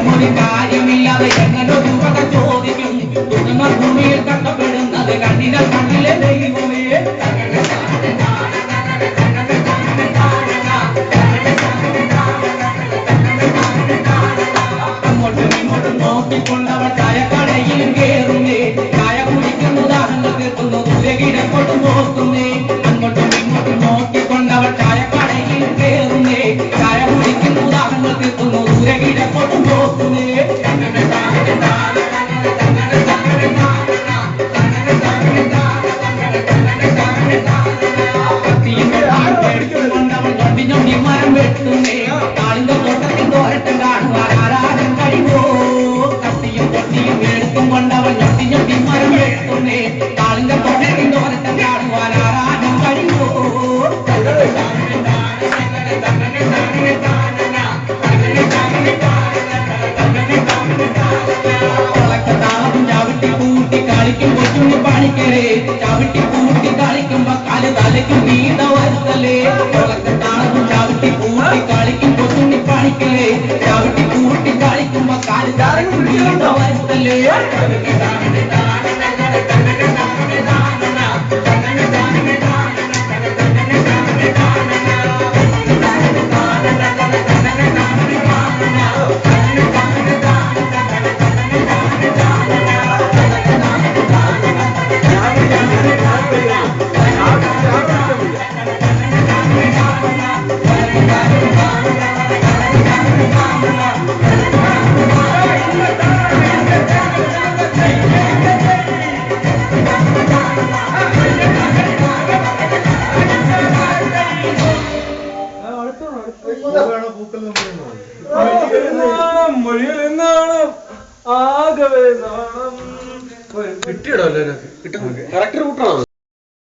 ഒരു കാര്യമില്ലാതെ എങ്ങനൊരു വക ചോദിക്കും തുറന്ന ഭൂമിയിൽ കഷ്ടപ്പെടുന്നത് കണ്ണിലെ ദൈവമേ അങ്ങോട്ടും ഇങ്ങോട്ടും നോക്കിക്കൊണ്ടവൾ ചായക്കടയിൽ കയറുന്നേ ചായ കുടിക്കുന്ന ഉദാഹരണം തീർക്കുന്നു ദൂരകിടക്കോട്ട് നോക്കുന്നേ അങ്ങോട്ടും ഇങ്ങോട്ടും നോക്കിക്കൊണ്ടവൾ ചായക്കടയിൽ കയറുന്നേ ചായ കുടിക്കുന്ന ഉദാഹരണം തീർക്കുന്നു ദൂരകിടക്കോട്ട് നോക്കുന്നേ മരം വെട്ടുന്നേ താളിന്റെ തോട്ടത്തിൽ തോരട്ടം കാണുവാൻ ആരാധം കഴിവോ കത്തിയും കൊത്തിയും എടുത്തും കൊണ്ടവൻ ഞൊട്ടി മരം വെട്ടുന്നേ താളിന്റെ തോട്ടത്തിൽ തോരട്ടം കാണുവാൻ ആരാധം കഴിവോ ചവിട്ടി കൂട്ടി കളിക്കും കൊച്ചുണ്ണി പാണിക്കരെ ചവിട്ടി കൂട്ടി കളിക്കുമ്പോ കാല് തലയ്ക്കും വീത വരുത്തലേ ചവിട്ടി കൂട്ടി കളിക്കും കൊച്ചുണ്ണി പാണിക്കരെ ചവിട്ടി കൂട്ടി കളിക്കുമ്പോ കാല് തലയ്ക്കും വീത വരുത്തലേ കിട്ടിയടോ കറക്റ്റ് റൂട്ടാണോ